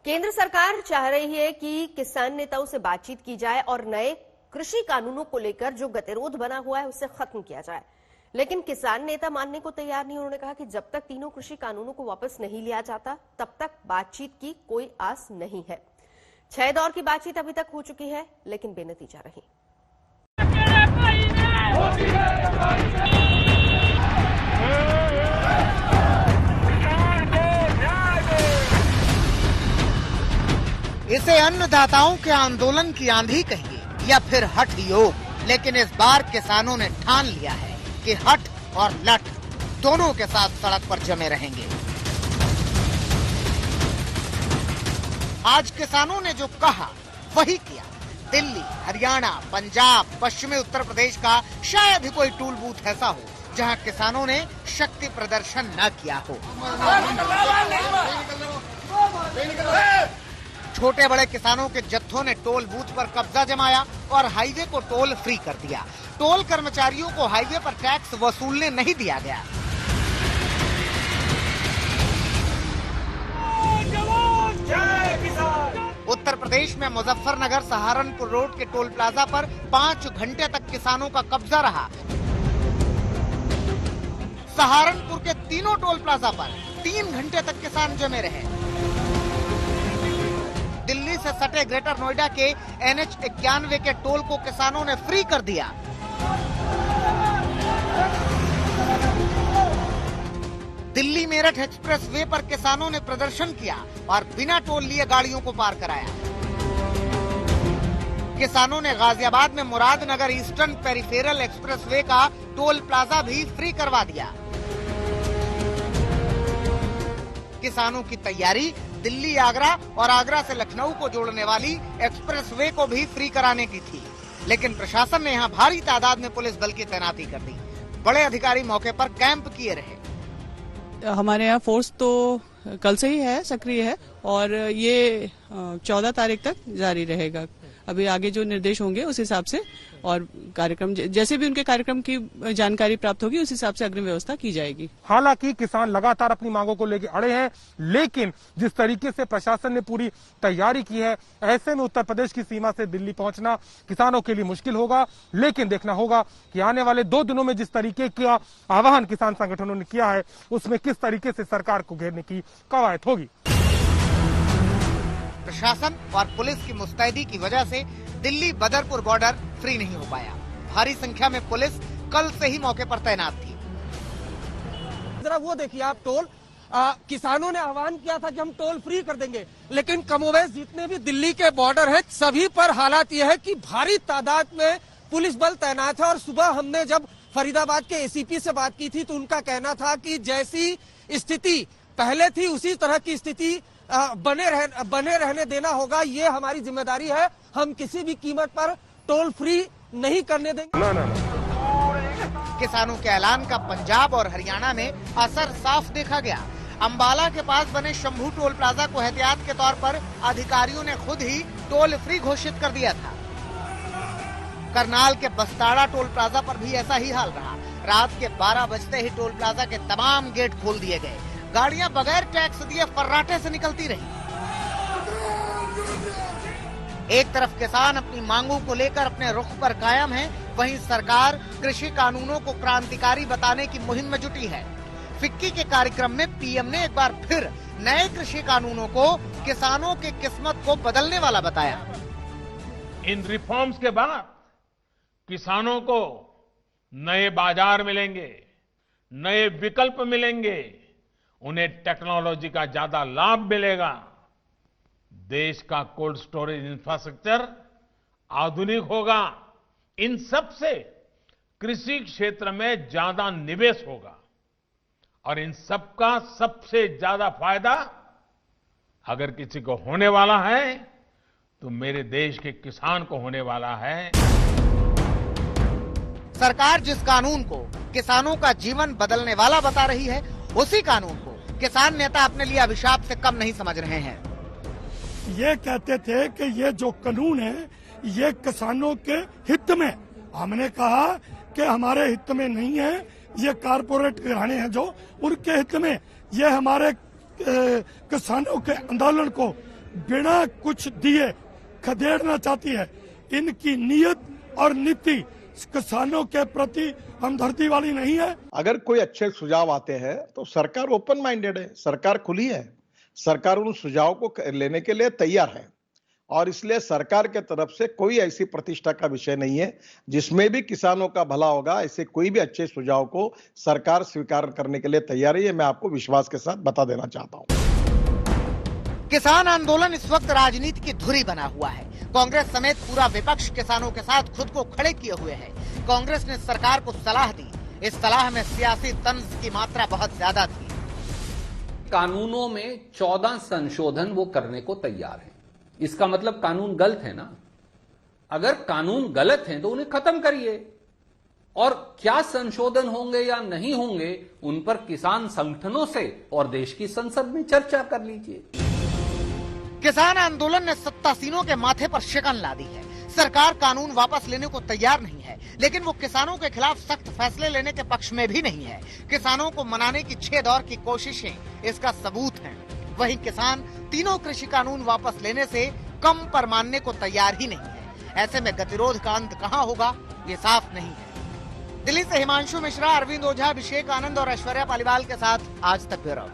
केंद्र सरकार चाह रही है कि किसान नेताओं से बातचीत की जाए और नए कृषि कानूनों को लेकर जो गतिरोध बना हुआ है उसे खत्म किया जाए, लेकिन किसान नेता मानने को तैयार नहीं। उन्होंने कहा कि जब तक तीनों कृषि कानूनों को वापस नहीं लिया जाता तब तक बातचीत की कोई आस नहीं है। 6 दौर की बातचीत अभी तक हो चुकी है, लेकिन बेनतीजा रही। इसे अन्नदाताओं के आंदोलन की आंधी कहिए या फिर हठ योग, लेकिन इस बार किसानों ने ठान लिया है कि हठ और लठ दोनों के साथ सड़क पर जमे रहेंगे। आज किसानों ने जो कहा वही किया। दिल्ली, हरियाणा, पंजाब, पश्चिमी उत्तर प्रदेश का शायद ही कोई टूल बूथ ऐसा हो जहां किसानों ने शक्ति प्रदर्शन न किया हो। छोटे बड़े किसानों के जत्थों ने टोल बूथ पर कब्जा जमाया और हाईवे को टोल फ्री कर दिया। टोल कर्मचारियों को हाईवे पर टैक्स वसूलने नहीं दिया गया। उत्तर प्रदेश में मुजफ्फरनगर सहारनपुर रोड के टोल प्लाजा पर 5 घंटे तक किसानों का कब्जा रहा। सहारनपुर के तीनों टोल प्लाजा पर 3 घंटे तक किसान जमे रहे। दिल्ली से सटे ग्रेटर नोएडा के NH 91 के टोल को किसानों ने फ्री कर दिया। दिल्ली मेरठ एक्सप्रेस वे पर किसानों ने प्रदर्शन किया और बिना टोल लिए गाड़ियों को पार कराया। किसानों ने गाजियाबाद में Muradnagar eastern peripheral express way का टोल प्लाजा भी फ्री करवा दिया। किसानों की तैयारी दिल्ली आगरा और आगरा से लखनऊ को जोड़ने वाली एक्सप्रेस वे को भी फ्री कराने की थी, लेकिन प्रशासन ने यहाँ भारी तादाद में पुलिस बल की तैनाती कर दी। बड़े अधिकारी मौके पर कैंप किए रहे। हमारे यहाँ फोर्स तो कल से ही है, सक्रिय है और ये 14 तारीख तक जारी रहेगा। अभी आगे जो निर्देश होंगे उस हिसाब से और कार्यक्रम जैसे भी उनके कार्यक्रम की जानकारी प्राप्त होगी उस हिसाब से अग्रिम व्यवस्था की जाएगी। हालांकि किसान लगातार अपनी मांगों को लेकर अड़े हैं, लेकिन जिस तरीके से प्रशासन ने पूरी तैयारी की है, ऐसे में उत्तर प्रदेश की सीमा से दिल्ली पहुंचना किसानों के लिए मुश्किल होगा। लेकिन देखना होगा कि आने वाले 2 दिनों में जिस तरीके का आह्वान किसान संगठनों ने किया है उसमें किस तरीके से सरकार को घेरने की कवायद होगी। प्रशासन और पुलिस की मुस्तैदी की वजह से दिल्ली बदरपुर बॉर्डर फ्री नहीं हो पाया। भारी संख्या में पुलिस कल से ही मौके पर तैनात थी। जरा वो देखिए आप, टोल किसानों ने आह्वान किया था कि हम टोल फ्री कर देंगे, लेकिन कमोबेश जितने भी दिल्ली के बॉर्डर है सभी पर हालात यह है कि भारी तादाद में पुलिस बल तैनात है। और सुबह हमने जब फरीदाबाद के ACP से बात की थी तो उनका कहना था कि जैसी स्थिति पहले थी उसी तरह की स्थिति बने रहने देना होगा। ये हमारी जिम्मेदारी है, हम किसी भी कीमत पर टोल फ्री नहीं करने देंगे। किसानों के ऐलान का पंजाब और हरियाणा में असर साफ देखा गया। अंबाला के पास बने शंभू टोल प्लाजा को एहतियात के तौर पर अधिकारियों ने खुद ही टोल फ्री घोषित कर दिया था। करनाल के बस्ताड़ा टोल प्लाजा पर भी ऐसा ही हाल रहा। रात के 12 बजते ही टोल प्लाजा के तमाम गेट खोल दिए गए। गाड़ियां बगैर टैक्स दिए फर्राटे से निकलती रही। एक तरफ किसान अपनी मांगों को लेकर अपने रुख पर कायम है, वहीं सरकार कृषि कानूनों को क्रांतिकारी बताने की मुहिम में जुटी है। फिक्की के कार्यक्रम में PM ने एक बार फिर नए कृषि कानूनों को किसानों की किस्मत को बदलने वाला बताया। इन रिफॉर्म्स के बाद किसानों को नए बाजार मिलेंगे, नए विकल्प मिलेंगे, उन्हें टेक्नोलॉजी का ज्यादा लाभ मिलेगा। देश का कोल्ड स्टोरेज इंफ्रास्ट्रक्चर आधुनिक होगा। इन सब से कृषि क्षेत्र में ज्यादा निवेश होगा और इन सब का सबसे ज्यादा फायदा अगर किसी को होने वाला है तो मेरे देश के किसान को होने वाला है। सरकार जिस कानून को किसानों का जीवन बदलने वाला बता रही है, उसी कानून को किसान नेता अपने लिए अभिशाप से कम नहीं समझ रहे हैं। ये कहते थे कि ये जो कानून है ये किसानों के हित में, हमने कहा कि हमारे हित में नहीं है, ये कारपोरेट घराने हैं जो उनके हित में, ये हमारे किसानों के आंदोलन को बिना कुछ दिए खदेड़ना चाहती है। इनकी नीयत और नीति किसानों के प्रति हमदर्दी वाली नहीं है। अगर कोई अच्छे सुझाव आते हैं तो सरकार ओपन माइंडेड है, सरकार खुली है, सरकार उन सुझाव को लेने के लिए तैयार है और इसलिए सरकार के तरफ से कोई ऐसी प्रतिष्ठा का विषय नहीं है जिसमें भी किसानों का भला होगा। ऐसे कोई भी अच्छे सुझाव को सरकार स्वीकार करने के लिए तैयार है, ये मैं आपको विश्वास के साथ बता देना चाहता हूं। किसान आंदोलन इस वक्त राजनीति की धुरी बना हुआ है। कांग्रेस समेत पूरा विपक्ष किसानों के साथ खुद को खड़े किए हुए है। कांग्रेस ने सरकार को सलाह दी, इस सलाह में सियासी तंज की मात्रा बहुत ज्यादा थी। कानूनों में 14 संशोधन वो करने को तैयार है। इसका मतलब कानून गलत है ना। अगर कानून गलत है तो उन्हें खत्म करिए, और क्या संशोधन होंगे या नहीं होंगे उन पर किसान संगठनों से और देश की संसद में चर्चा कर लीजिए। किसान आंदोलन ने सत्तासीनों के माथे पर शिकन ला दी है। सरकार कानून वापस लेने को तैयार नहीं है, लेकिन वो किसानों के खिलाफ सख्त फैसले लेने के पक्ष में भी नहीं है। किसानों को मनाने की 6 दौर की कोशिशें इसका सबूत हैं। वहीं किसान तीनों कृषि कानून वापस लेने से कम पर मानने को तैयार ही नहीं है। ऐसे में गतिरोध का अंत कहां होगा ये साफ नहीं है। दिल्ली से हिमांशु मिश्रा, अरविंद ओझा, अभिषेक आनंद और ऐश्वर्या पालीवाल के साथ आज तक ब्यूरो।